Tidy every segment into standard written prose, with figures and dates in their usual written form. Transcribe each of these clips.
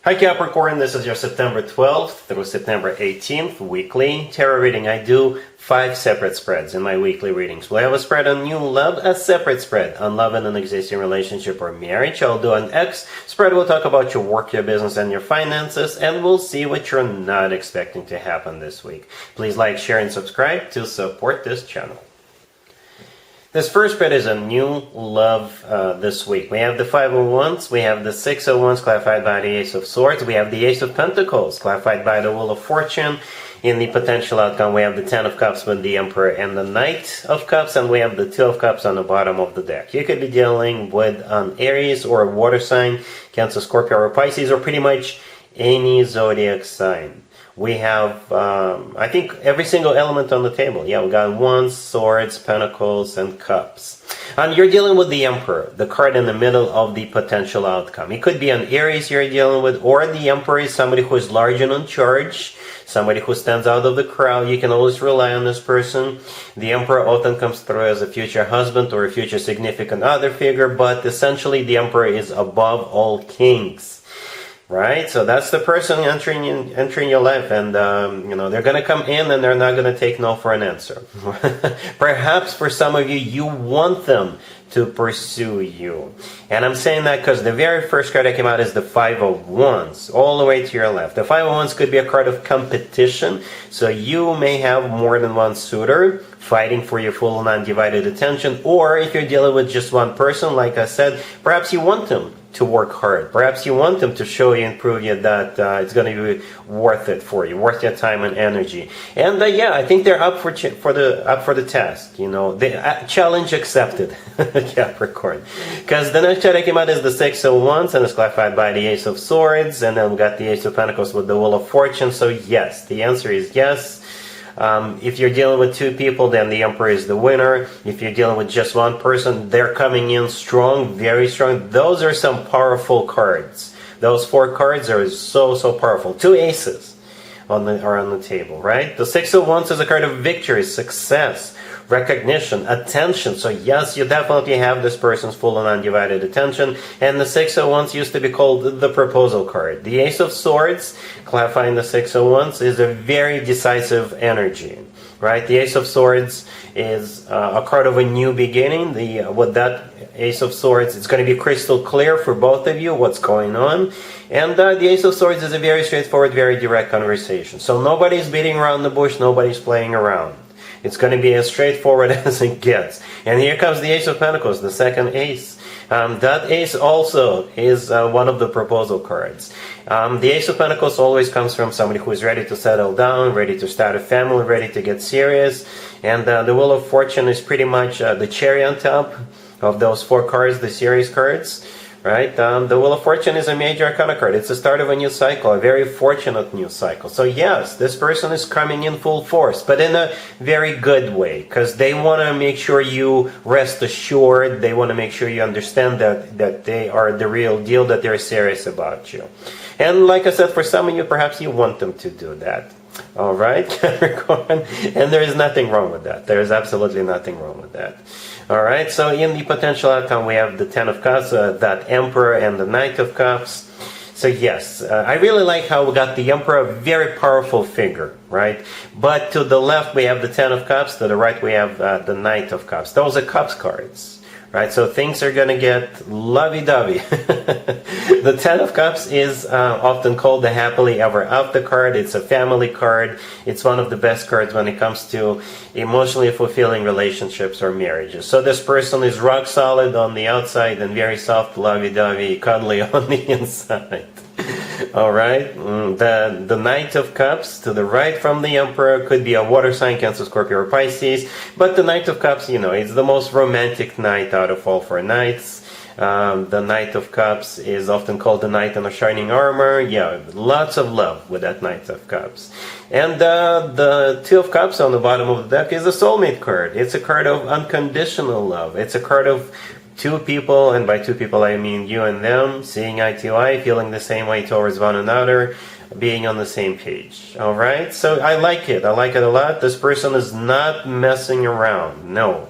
Hi Capricorn, this is your September 12th through September 18th weekly tarot reading. I do 5 separate spreads in my weekly readings. We'll have a spread on new love, a separate spread on love in an existing relationship or marriage. I'll do an X spread. We'll talk about your work, your business, and your finances, and we'll see what you're not expecting to happen this week. Please like, share, and subscribe to support this channel. This first spread is a new love this week. We have the 5 of Wands, we have the 6 of Wands clarified by the Ace of Swords, we have the Ace of Pentacles clarified by the Wheel of Fortune. In the potential outcome, we have the 10 of Cups with the Emperor and the Knight of Cups, and we have the 2 of Cups on the bottom of the deck. You could be dealing with an Aries or a water sign, Cancer, Scorpio, or Pisces, or pretty much any zodiac sign. We have, I think, every single element on the table. Yeah, we got Wands, Swords, Pentacles, and Cups. And you're dealing with the Emperor, the card in the middle of the potential outcome. It could be an Aries you're dealing with, or the Emperor is somebody who is large and in charge, somebody who stands out of the crowd. You can always rely on this person. The Emperor often comes through as a future husband or a future significant other figure, but essentially the Emperor is above all kings. Right, so that's the person entering your life, and they're going to come in and they're not going to take no for an answer. Perhaps for some of you, you want them to pursue you, and I'm saying that because the very first card that came out is the 5 of Wands, all the way to your left. The 5 of Wands could be a card of competition, so you may have more than one suitor fighting for your full and undivided attention, or if you're dealing with just one person, like I said, perhaps you want them to work hard. Perhaps you want them to show you and prove you that it's going to be worth it for you, worth your time and energy. And yeah, I think they're up for the task. You know, the challenge accepted, Capricorn. Because the next card that came out is the 6 of Wands, and it's clarified by the Ace of Swords, and then we got the Ace of Pentacles with the Wheel of Fortune. So yes, the answer is yes. If you're dealing with 2 people, then the Emperor is the winner. If you're dealing with just one person, they're coming in strong, very strong. Those are some powerful cards. Those 4 cards are so powerful. 2 aces are on the table, right? The 6 of Wands is a card of victory, success, recognition, attention. So yes, you definitely have this person's full and undivided attention. And the 6 of Wands used to be called the proposal card. The Ace of Swords, clarifying the 6 of Wands, is a very decisive energy, right? The Ace of Swords is a card of a new beginning. With that Ace of Swords, it's going to be crystal clear for both of you what's going on. And the Ace of Swords is a very straightforward, very direct conversation. So nobody's beating around the bush, nobody's playing around. It's going to be as straightforward as it gets. And here comes the Ace of Pentacles, the second ace. That ace also is one of the proposal cards. The Ace of Pentacles always comes from somebody who is ready to settle down, ready to start a family, ready to get serious. And the Wheel of Fortune is pretty much the cherry on top of those 4 cards, the series cards. Right? The Wheel of Fortune is a major arcana card. It's the start of a new cycle, a very fortunate new cycle. So yes, this person is coming in full force, but in a very good way, because they want to make sure you rest assured. They want to make sure you understand that they are the real deal, that they're serious about you. And like I said, for some of you, perhaps you want them to do that. All right, Capricorn? And there is nothing wrong with that. There is absolutely nothing wrong with that. All right, so in the potential outcome, we have the 10 of Cups, that Emperor, and the Knight of Cups. So yes, I really like how we got the Emperor, a very powerful figure, right? But to the left, we have the 10 of Cups. To the right, we have the Knight of Cups. Those are Cups cards. Right, so things are going to get lovey-dovey. The 10 of Cups is often called the happily ever after card. It's a family card. It's one of the best cards when it comes to emotionally fulfilling relationships or marriages. So this person is rock solid on the outside and very soft, lovey-dovey, cuddly on the inside. All right, the Knight of Cups to the right from the Emperor could be a water sign, Cancer, Scorpio, or Pisces. But the Knight of Cups, it's the most romantic knight out of all 4 knights. The Knight of Cups is often called the Knight in a shining armor. Yeah, lots of love with that Knight of Cups. And the 2 of Cups on the bottom of the deck is a soulmate card. It's a card of unconditional love. It's a card of 2 people, and by 2 people I mean you and them, seeing eye to eye, feeling the same way towards one another, being on the same page. All right, so I like it. I like it a lot. This person is not messing around. No,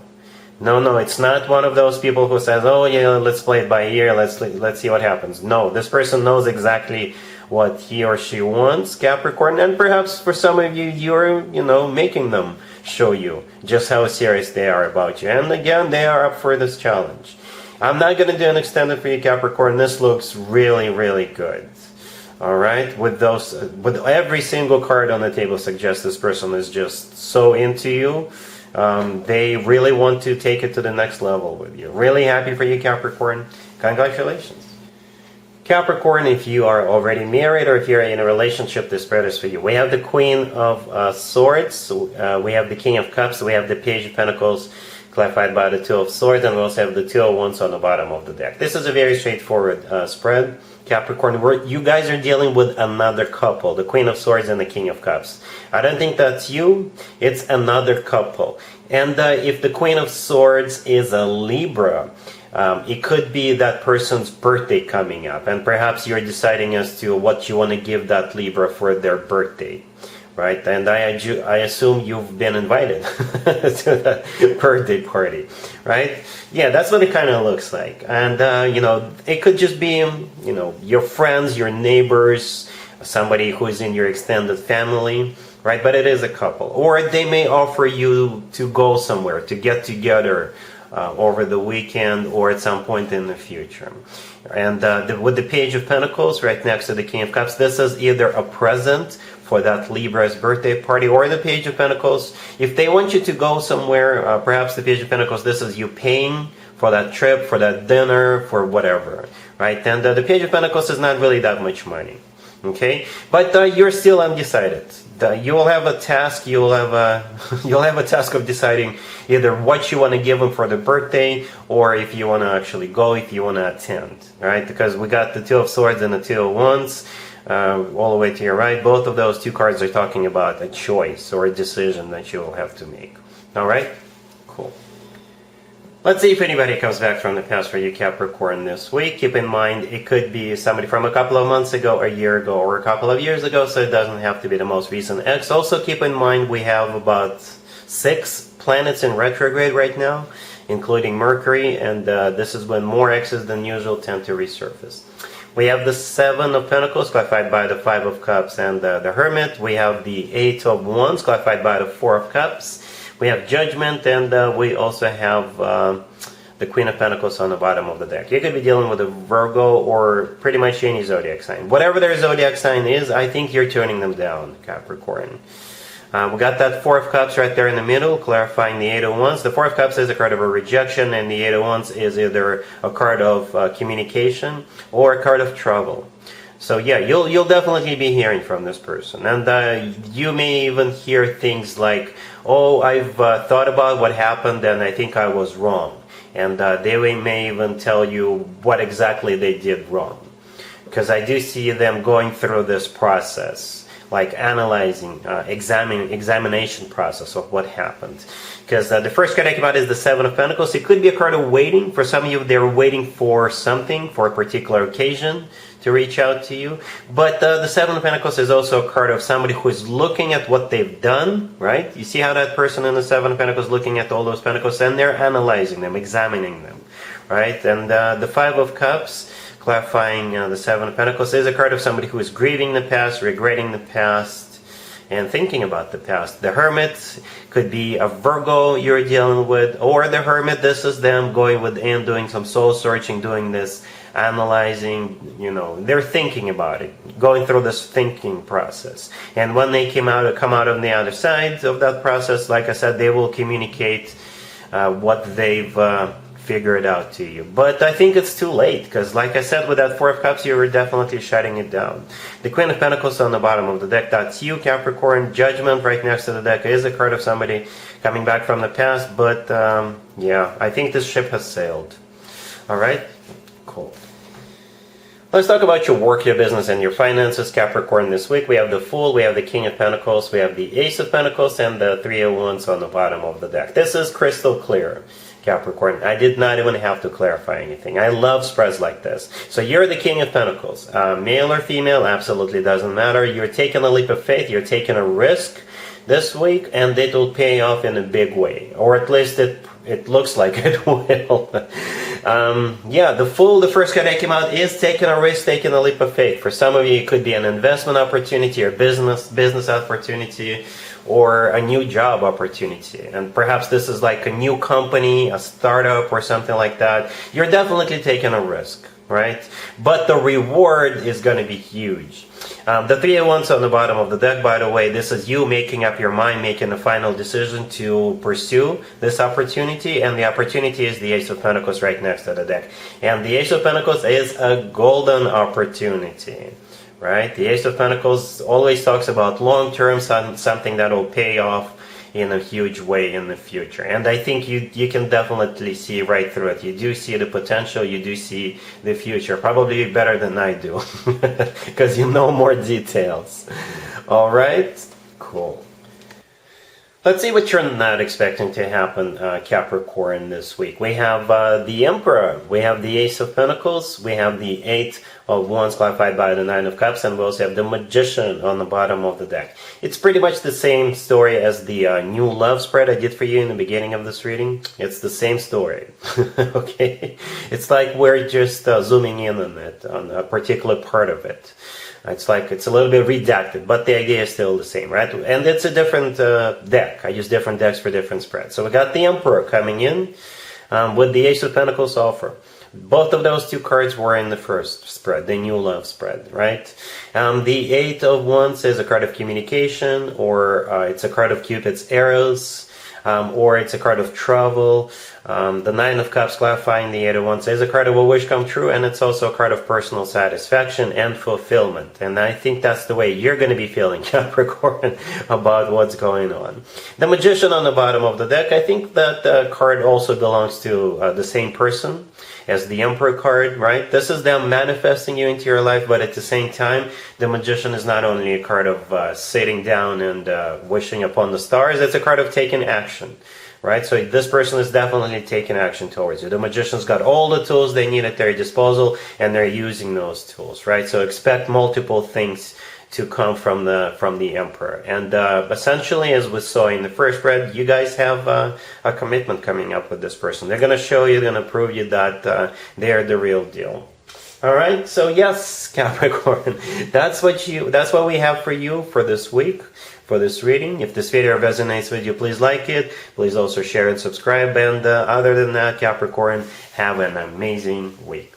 No, it's not one of those people who says, "Oh yeah, let's play it by ear. Let's see what happens." No, this person knows exactly what he or she wants, Capricorn, and perhaps for some of you, you're making them show you just how serious they are about you. And again, they are up for this challenge. I'm not going to do an extended for you, Capricorn. This looks really, really good. All right, with every single card on the table suggests this person is just so into you. They really want to take it to the next level with you. Really happy for you, Capricorn. Congratulations. Capricorn, if you are already married or if you're in a relationship, this spread is for you. We have the Queen of Swords, we have the King of Cups, we have the Page of Pentacles, clarified by the Two of Swords, and we also have the Two of Wands on the bottom of the deck. This is a very straightforward spread. Capricorn, you guys are dealing with another couple, the Queen of Swords and the King of Cups. I don't think that's you, it's another couple. And if the Queen of Swords is a Libra, it could be that person's birthday coming up, and perhaps you're deciding as to what you want to give that Libra for their birthday. Right, and I assume you've been invited to that birthday party, right? Yeah, that's what it kind of looks like. And, it could just be, your friends, your neighbors, somebody who's in your extended family, right? But it is a couple. Or they may offer you to go somewhere, to get together over the weekend or at some point in the future. And with the Page of Pentacles right next to the King of Cups, this is either a present for that Libra's birthday party or the Page of Pentacles. If they want you to go somewhere, perhaps the Page of Pentacles, this is you paying for that trip, for that dinner, for whatever, right? And the Page of Pentacles is not really that much money, okay? But you're still undecided. You will have a task. You'll have a task of deciding either what you want to give them for the birthday, or if you want to actually go, if you want to attend, right? Because we got the Two of Swords and the Two of Wands all the way to your right. Both of those two cards are talking about a choice or a decision that you will have to make. All right, cool. Let's see if anybody comes back from the past for you, Capricorn, this week. Keep in mind, it could be somebody from a couple of months ago, a year ago, or a couple of years ago, so it doesn't have to be the most recent ex. Also, keep in mind, we have about 6 planets in retrograde right now, including Mercury, and this is when more exes than usual tend to resurface. We have the Seven of Pentacles, clarified by the Five of Cups and the Hermit. We have the Eight of Wands, clarified by the Four of Cups. We have Judgment, and we also have the Queen of Pentacles on the bottom of the deck. You could be dealing with a Virgo or pretty much any zodiac sign. Whatever their zodiac sign is, I think you're turning them down, Capricorn. We got that Four of Cups right there in the middle, clarifying the Eight of Wands. The Four of Cups is a card of a rejection, and the Eight of Wands is either a card of communication or a card of trouble. So yeah, you'll definitely be hearing from this person, and you may even hear things like, "Oh, I've thought about what happened, and I think I was wrong." And they may even tell you what exactly they did wrong, because I do see them going through this process, like analyzing, examination process of what happened. Because the first card I came out is the Seven of Pentacles. It could be a card of waiting. For some of you, they're waiting for something, for a particular occasion to reach out to you. But the Seven of Pentacles is also a card of somebody who is looking at what they've done, right? You see how that person in the Seven of Pentacles looking at all those Pentacles, and they're analyzing them, examining them, right? And the Five of Cups, clarifying the Seven of Pentacles, is a card of somebody who is grieving the past, regretting the past, and thinking about the past. The Hermit could be a Virgo you're dealing with, or the Hermit, this is them going within, doing some soul searching, doing this analyzing, they're thinking about it, going through this thinking process. And when they come out on the other side of that process, like I said, they will communicate what they've figured out to you. But I think it's too late, because like I said, with that Four of Cups, you were definitely shutting it down. The Queen of Pentacles on the bottom of the deck, that's you, Capricorn. Judgment right next to the deck is a card of somebody coming back from the past, but yeah, I think this ship has sailed. Alright? Cool. Let's talk about your work, your business, and your finances, Capricorn, this week. We have the Fool, we have the King of Pentacles, we have the Ace of Pentacles, and the Three of Wands on the bottom of the deck. This is crystal clear, Capricorn. I did not even have to clarify anything. I love spreads like this. So you're the King of Pentacles. Male or female, absolutely doesn't matter. You're taking a leap of faith. You're taking a risk this week, and it will pay off in a big way. Or at least it looks like it will. Yeah, the first card that came out is taking a risk, taking a leap of faith. For some of you, it could be an investment opportunity or business opportunity, or a new job opportunity. And perhaps this is like a new company, a startup or something like that. You're definitely taking a risk, right? But the reward is going to be huge. The Three of Wands on the bottom of the deck, by the way, this is you making up your mind, making a final decision to pursue this opportunity, and the opportunity is the Ace of Pentacles right next to the deck. And the Ace of Pentacles is a golden opportunity, right? The Ace of Pentacles always talks about long-term, something that will pay off in a huge way in the future. And I think you can definitely see right through it. You do see the potential, you do see the future, probably better than I do, because you know more details. All right, cool. Let's see what you're not expecting to happen, Capricorn, this week. We have the Emperor, we have the Ace of Pentacles, we have the Eight of Wands clarified by the Nine of Cups, and we also have the Magician on the bottom of the deck. It's pretty much the same story as the new love spread I did for you in the beginning of this reading. It's the same story, okay? It's like we're just zooming in on it, on a particular part of it. It's like it's a little bit redacted, but the idea is still the same, right? And it's a different deck. I use different decks for different spreads. So we got the Emperor coming in with the Ace of Pentacles offer. Both of those two cards were in the first spread, the new love spread, right? The Eight of Wands is a card of communication, or it's a card of Cupid's arrows, or it's a card of travel. The Nine of Cups clarifying the Eight of Wands is a card of a wish come true, and it's also a card of personal satisfaction and fulfillment. And I think that's the way you're going to be feeling, Capricorn, about what's going on. The Magician on the bottom of the deck, I think that card also belongs to the same person as the Emperor card, right? This is them manifesting you into your life, but at the same time, the Magician is not only a card of sitting down and wishing upon the stars, it's a card of taking action, right? So this person is definitely taking action towards you. The Magician's got all the tools they need at their disposal, and they're using those tools, right? So expect multiple things to come from the Emperor. And essentially, as we saw in the first spread, you guys have a commitment coming up with this person. They're going to show you, they're going to prove you that they're the real deal. All right, so yes, Capricorn, that's what we have for you for this week, for this reading. If this video resonates with you, please like it. Please also share and subscribe. And other than that, Capricorn, have an amazing week.